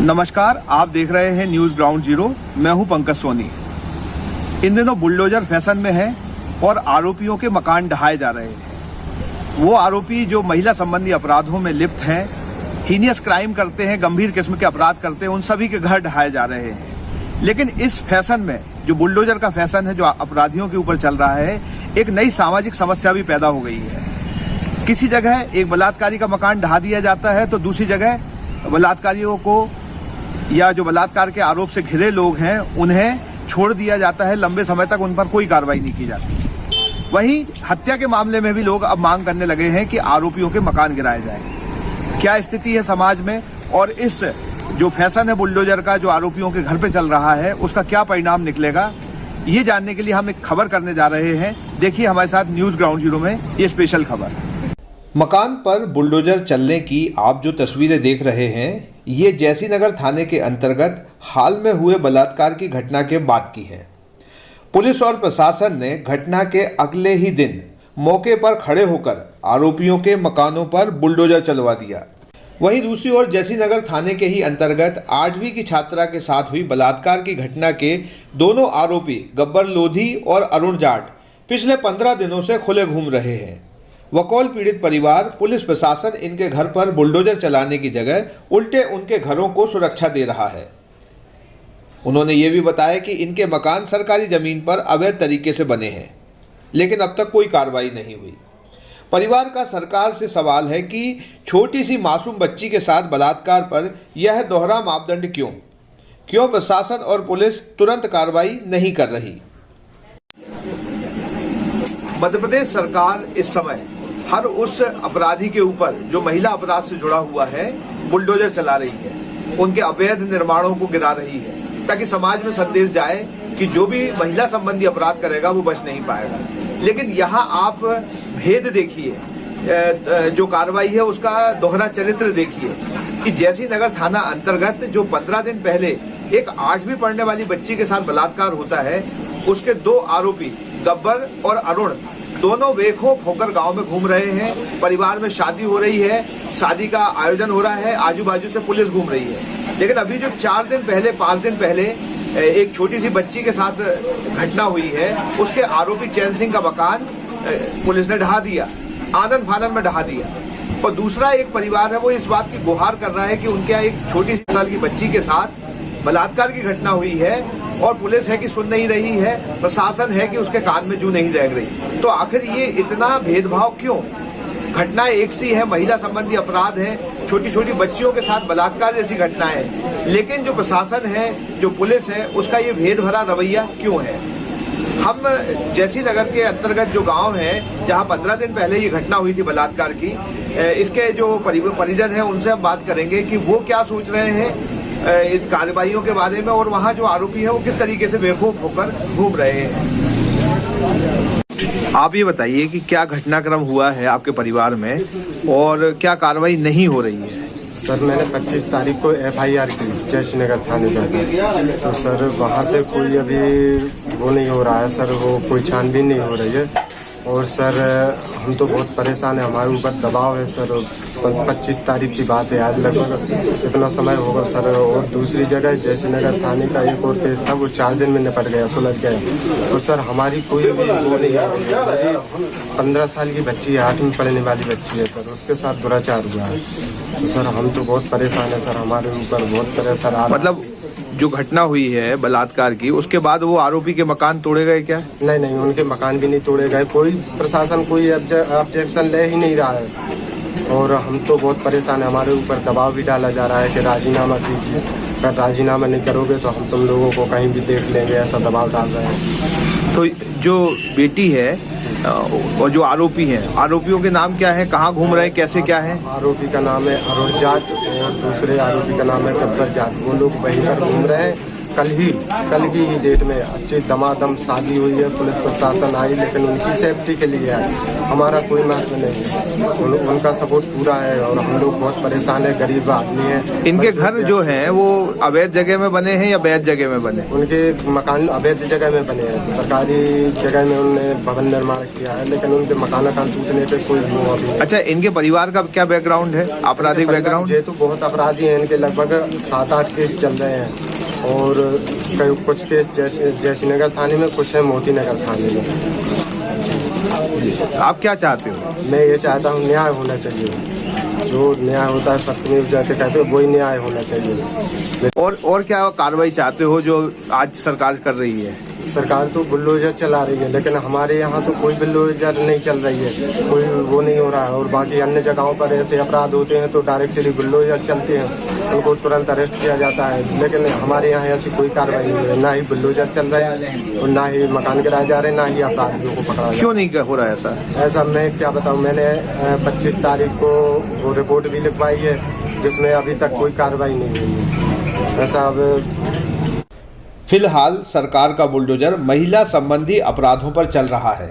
नमस्कार, आप देख रहे हैं न्यूज़ ग्राउंड जीरो। मैं हूं पंकज सोनी। इन दिनों बुलडोजर फैशन में है और आरोपियों के मकान ढहाए जा रहे हैं। वो आरोपी जो महिला संबंधी अपराधों में लिप्त हैं, हीनियस क्राइम करते हैं, गंभीर किस्म के अपराध करते हैं, उन सभी के घर ढहाए जा रहे हैं। लेकिन इस फैशन में जो बुलडोजर का फैशन है, जो अपराधियों के ऊपर चल रहा है, एक नई सामाजिक समस्या भी पैदा हो गई है। किसी जगह एक बलात्कारी का मकान ढहा दिया जाता है तो दूसरी जगह बलात्कारियों को या जो बलात्कार के आरोप से घिरे लोग हैं उन्हें छोड़ दिया जाता है। लंबे समय तक उन पर कोई कार्रवाई नहीं की जाती। वहीं हत्या के मामले में भी लोग अब मांग करने लगे हैं कि आरोपियों के मकान गिराए जाएं। क्या स्थिति है समाज में और इस जो फैशन है बुलडोजर का जो आरोपियों के घर पे चल रहा है, उसका क्या परिणाम निकलेगा, ये जानने के लिए हम एक खबर करने जा रहे हैं। देखिए हमारे साथ न्यूज़ ग्राउंड जीरो में ये स्पेशल खबर। मकान पर बुलडोजर चलने की आप जो तस्वीरें देख रहे हैं, ये जैसी नगर थाने के अंतर्गत हाल में हुए बलात्कार की घटना के बाद की है। पुलिस और प्रशासन ने घटना के अगले ही दिन मौके पर खड़े होकर आरोपियों के मकानों पर बुलडोजर चलवा दिया। वहीं दूसरी ओर जैसी नगर थाने के ही अंतर्गत 8वीं की छात्रा के साथ हुई बलात्कार की घटना के दोनों आरोपी गब्बर लोधी और अरुण जाट पिछले 15 दिनों से खुले घूम रहे हैं। वकौल पीड़ित परिवार, पुलिस प्रशासन इनके घर पर बुलडोजर चलाने की जगह उल्टे उनके घरों को सुरक्षा दे रहा है। उन्होंने ये भी बताया कि इनके मकान सरकारी जमीन पर अवैध तरीके से बने हैं, लेकिन अब तक कोई कार्रवाई नहीं हुई। परिवार का सरकार से सवाल है कि छोटी सी मासूम बच्ची के साथ बलात्कार पर यह दोहरा मापदंड क्यों प्रशासन और पुलिस तुरंत कार्रवाई नहीं कर रही। मध्य प्रदेश सरकार इस समय हर उस अपराधी के ऊपर जो महिला अपराध से जुड़ा हुआ है बुलडोजर चला रही है, उनके अवैध निर्माणों को गिरा रही है, ताकि समाज में संदेश जाए कि जो भी महिला संबंधी अपराध करेगा वो बच नहीं पाएगा। लेकिन यहाँ आप भेद देखिए, जो कार्रवाई है उसका दोहरा चरित्र देखिए कि जैसी नगर थाना अंतर्गत जो 15 दिन पहले एक 8वीं पढ़ने वाली बच्ची के साथ बलात्कार होता है, उसके 2 आरोपी गब्बर और अरुण दोनों बेखौफ होकर गांव में घूम रहे हैं। परिवार में शादी हो रही है, शादी का आयोजन हो रहा है, आजू बाजू से पुलिस घूम रही है। लेकिन अभी जो 5 दिन पहले एक छोटी सी बच्ची के साथ घटना हुई है, उसके आरोपी चैन सिंह का मकान पुलिस ने ढहा दिया, आनन फानन में ढहा दिया। और दूसरा एक परिवार है, वो इस बात की गुहार कर रहा है कि उनके यहाँ एक छोटी सी साल की बच्ची के साथ बलात्कार की घटना हुई है और पुलिस है कि सुन नहीं रही है, प्रशासन है कि उसके कान में जू नहीं रेंग रही। तो आखिर ये इतना भेदभाव क्यों? घटनाएं एक सी है, महिला संबंधी अपराध है, छोटी छोटी बच्चियों के साथ बलात्कार जैसी घटनाएं, लेकिन जो प्रशासन है, जो पुलिस है, उसका ये भेद भरा रवैया क्यों है? हम जैसी नगर के अंतर्गत जो गांव है जहां 15 दिन पहले ये घटना हुई थी बलात्कार की, इसके जो परिजन हैं उनसे हम बात करेंगे कि वो क्या सोच रहे हैं इन कार्रवाइयों के बारे में, और वहाँ जो आरोपी हैं वो किस तरीके से बेखौफ होकर घूम रहे हैं। आप ये बताइए कि क्या घटनाक्रम हुआ है आपके परिवार में और क्या कार्रवाई नहीं हो रही है? सर, मैंने 25 तारीख को FIR की जैसी नगर थाने जाकर, तो सर वहाँ से कोई अभी वो नहीं हो रहा है सर, वो कोई छानबीन नहीं हो रही है। और सर हम तो बहुत परेशान हैं, हमारे ऊपर दबाव है सर। 25 तारीख की बात है, आज लगभग इतना समय होगा सर। और दूसरी जगह जैसे नगर थाने का एक और केस था, वो 4 दिन में निपट गया, सुलझ गया। तो सर हमारी कोई भी वो नहीं है। 15 साल की बच्ची है, 8वीं पढ़ने वाली बच्ची है सर, उसके साथ दुराचार हुआ है। तो सर हम तो बहुत परेशान है सर, हमारे ऊपर बहुत परेशान। मतलब जो घटना हुई है बलात्कार की, उसके बाद वो आरोपी के मकान तोड़े गए क्या? नहीं, उनके मकान भी नहीं तोड़े गए। कोई प्रशासन कोई ऑब्जेक्शन ले ही नहीं रहा है। और हम तो बहुत परेशान है, हमारे ऊपर दबाव भी डाला जा रहा है कि राजीनामा कीजिए, अगर राजीनामा नहीं करोगे तो हम तुम लोगों को कहीं भी देख लेंगे, ऐसा दबाव डाल रहे हैं। तो जो बेटी है और जो आरोपी हैं, आरोपियों के नाम क्या है, कहाँ घूम रहे हैं, कैसे क्या है? आरोपी का नाम है अरुण जाट और दूसरे आरोपी का नाम है गब्बर जाट। वो लोग वहीं पर घूम रहे हैं कल की ही डेट में अच्छी दमादम शादी हुई है, पुलिस प्रशासन आई, लेकिन उनकी सेफ्टी के लिए है, हमारा कोई महत्व नहीं है। उनका सपोर्ट पूरा है और हम लोग बहुत परेशान है, गरीब आदमी है। इनके घर जो हैं वो अवैध जगह में बने हैं या वैध जगह में बने? उनके मकान अवैध जगह में बने हैं, सरकारी जगह में उन्होंने भवन निर्माण किया है, लेकिन उनके मकान टूटने पे कोई वो अभी। अच्छा, इनके परिवार का क्या बैकग्राउंड है, आपराधिक बैकग्राउंड? ये तो बहुत अपराधी हैं, इनके लगभग 7-8 केस चल रहे हैं और कुछ केस जैसी नगर थाने में, कुछ है मोती नगर थाने में। आप क्या चाहते हो? मैं ये चाहता हूँ न्याय होना चाहिए, जो न्याय होता है सत्यमेव जयते कहते हैं, वही न्याय होना चाहिए। और क्या कार्रवाई चाहते हो जो आज सरकार कर रही है? सरकार तो बुलडोजर चला रही है, लेकिन हमारे यहाँ तो कोई बुलडोजर नहीं चल रही है, कोई वो नहीं हो रहा है। और बाकी अन्य जगहों पर ऐसे अपराध होते हैं तो डायरेक्टली बुलडोजर चलते हैं, उनको तुरंत अरेस्ट किया जाता है, लेकिन हमारे यहाँ ऐसी कोई कार्रवाई नहीं है, ना ही बुलडोजर चल रहे हैं और ना ही मकान गिराए जा रहे हैं, ना ही अपराधियों को पकड़ा। क्यों नहीं हो रहा है ऐसा मैं क्या बताऊँ। मैंने 25 तारीख को वो रिपोर्ट भी लिखवाई है, जिसमें अभी तक कोई कार्रवाई नहीं हुई है। ऐसा अब फिलहाल सरकार का बुलडोजर महिला संबंधी अपराधों पर चल रहा है,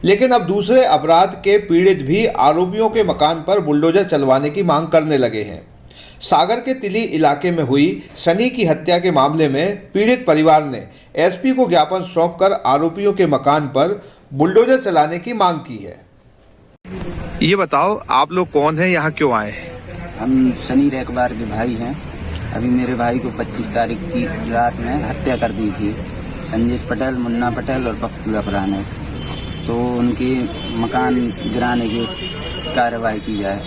लेकिन अब दूसरे अपराध के पीड़ित भी आरोपियों के मकान पर बुलडोजर चलवाने की मांग करने लगे हैं। सागर के तिली इलाके में हुई सनी की हत्या के मामले में पीड़ित परिवार ने एसपी को ज्ञापन सौंपकर आरोपियों के मकान पर बुलडोजर चलाने की मांग की है। ये बताओ, आप लोग कौन हैं, यहाँ क्यों आए हैं? हम सनी रेकबार के भाई हैं। अभी मेरे भाई को 25 तारीख की रात में हत्या कर दी थी संजेश पटेल, मुन्ना पटेल और पप्पू लफरा ने। तो उनके मकान गिराने की कार्रवाई की जाए,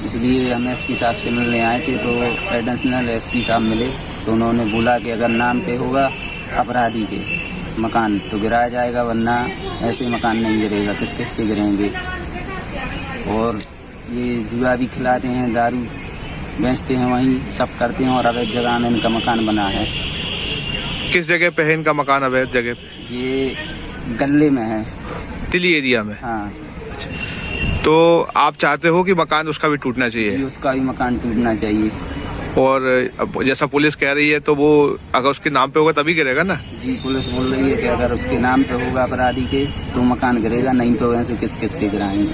इसलिए हम एसपी साहब से मिलने आए थे। तो एडिशनल एसपी साहब मिले तो उन्होंने बोला कि अगर नाम पे होगा अपराधी के मकान तो गिराया जाएगा, वरना ऐसे मकान नहीं गिरेगा। किस किस के गिरेंगे? और ये जुआ भी खिलाते हैं, दारू बेचते हैं, वहीं सब करते हैं और अवैध जगह में इनका मकान बना है। किस जगह पे है इनका मकान? अवैध जगह पे? ये गल्ले में है, तिली एरिया में। हाँ। तो आप चाहते हो कि मकान उसका भी टूटना चाहिए? उसका भी मकान टूटना चाहिए। और जैसा पुलिस कह रही है तो वो अगर उसके नाम पे होगा तभी गिरेगा ना? जी, पुलिस बोल रही है कि अगर उसके नाम पे होगा अपराधी के तो मकान गिरेगा, नहीं तो ऐसे किस किस के गिराएंगे।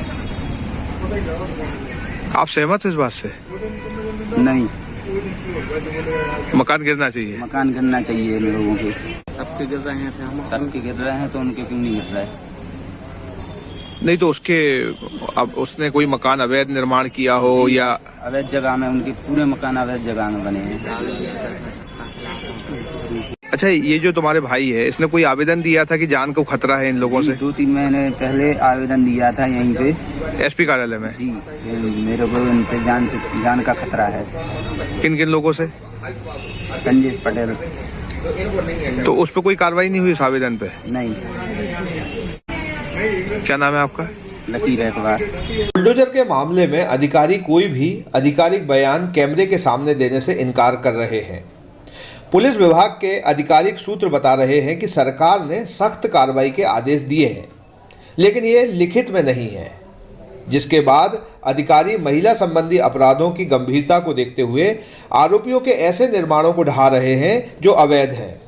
आप सहमत हो इस बात से? नहीं, मकान गिरना चाहिए। मकान गिरना चाहिए इन लोगों के। सबके गिर रहे हैं, सबके गिर रहे हैं तो उनके क्यों नहीं गिर रहे? नहीं तो उसके अब उसने कोई मकान अवैध निर्माण किया हो या अवैध जगह में, उनके पूरे मकान अवैध जगह में बने हैं। अच्छा, ये जो तुम्हारे भाई है इसने कोई आवेदन दिया था कि जान को खतरा है इन लोगों से? 2-3 महीने पहले आवेदन दिया था यहीं पे एसपी कार्यालय में। जी, मेरे को इनसे जान का खतरा है। किन किन लोगों से? संजेश पटेल। तो उस पर कोई कार्रवाई नहीं हुई उस आवेदन पे? नहीं। क्या नाम है आपका? लकी रेकबार। बुलडोजर के मामले में अधिकारी कोई भी आधिकारिक बयान कैमरे के सामने देने से इनकार कर रहे हैं। पुलिस विभाग के आधिकारिक सूत्र बता रहे हैं कि सरकार ने सख्त कार्रवाई के आदेश दिए हैं, लेकिन ये लिखित में नहीं है, जिसके बाद अधिकारी महिला संबंधी अपराधों की गंभीरता को देखते हुए आरोपियों के ऐसे निर्माणों को ढा रहे हैं जो अवैध हैं,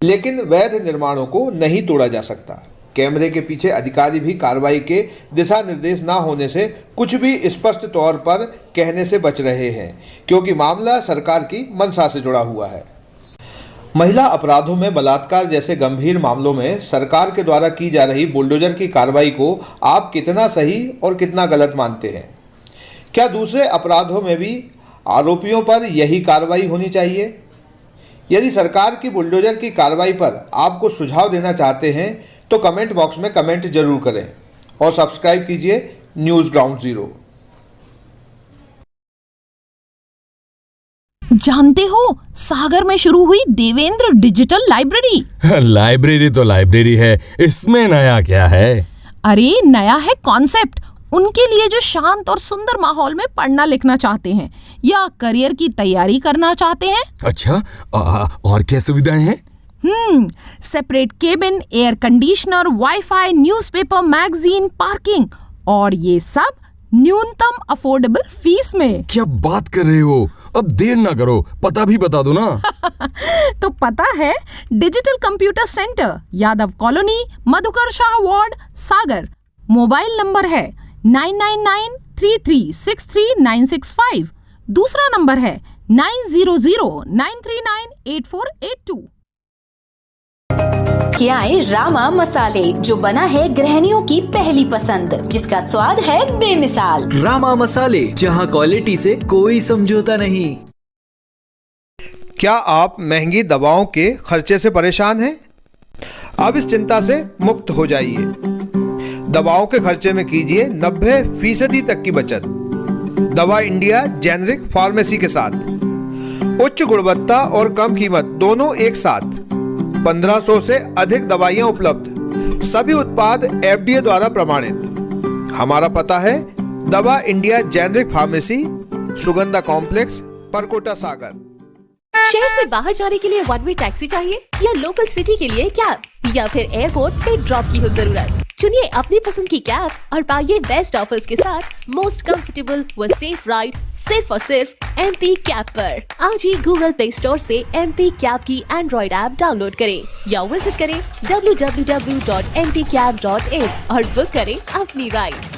लेकिन वैध निर्माणों को नहीं तोड़ा जा सकता। कैमरे के पीछे अधिकारी भी कार्रवाई के दिशा निर्देश ना होने से कुछ भी स्पष्ट तौर पर कहने से बच रहे हैं, क्योंकि मामला सरकार की मंशा से जुड़ा हुआ है। महिला अपराधों में बलात्कार जैसे गंभीर मामलों में सरकार के द्वारा की जा रही बुलडोजर की कार्रवाई को आप कितना सही और कितना गलत मानते हैं? क्या दूसरे अपराधों में भी आरोपियों पर यही कार्रवाई होनी चाहिए? यदि सरकार की बुलडोजर की कार्रवाई पर आपको सुझाव देना चाहते हैं तो कमेंट बॉक्स में कमेंट जरूर करें और सब्सक्राइब कीजिए न्यूज़ ग्राउंड जीरो। जानते हो, सागर में शुरू हुई देवेंद्र डिजिटल लाइब्रेरी। लाइब्रेरी तो लाइब्रेरी है, इसमें नया क्या है? अरे नया है कॉन्सेप्ट। उनके लिए जो शांत और सुंदर माहौल में पढ़ना लिखना चाहते हैं या करियर की तैयारी करना चाहते हैं। अच्छा, और क्या सुविधाएं हैं? Separate cabin, air conditioner, wifi, newspaper, magazine, parking, और ये सब न्यूनतम अफोर्डेबल फीस में। क्या बात कर रहे हो? अब देर ना करो, पता भी बता दो ना। तो पता है, digital computer centre, Yadav colony, Madhukar Shah ward, Sagar. Mobile number है 9993363965। दूसरा नंबर है 9009398482। खियाए रामा मसाले, जो बना है गृहिणियों की पहली पसंद, जिसका स्वाद है बेमिसाल। रामा मसाले, जहां क्वालिटी से कोई समझौता नहीं। क्या आप महंगी दवाओं के खर्चे से परेशान हैं? अब इस चिंता से मुक्त हो जाइए। दवाओं के खर्चे में कीजिए 90% तक की बचत। दवा इंडिया जेनेरिक फार्मेसी के साथ उच्च गुणवत्ता और कम कीमत दोनों एक साथ। 1500 से अधिक दवाइयां उपलब्ध, सभी उत्पाद FDA द्वारा प्रमाणित। हमारा पता है Dawa India generic pharmacy, Sugandha complex, Parkota, Sagar. शहर से बाहर जाने के लिए वन वे टैक्सी चाहिए, या लोकल सिटी के लिए कैब, या फिर एयरपोर्ट पे ड्रॉप की हो जरूरत? चुनिए अपनी पसंद की कैब और पाइए बेस्ट ऑफर्स के साथ मोस्ट कंफर्टेबल व सेफ राइड सिर्फ और सिर्फ MP कैब पर। आज ही गूगल प्ले स्टोर से MP कैब की एंड्रॉइड ऐप डाउनलोड करें या विजिट करें www.mpcab.in और बुक करें अपनी राइड।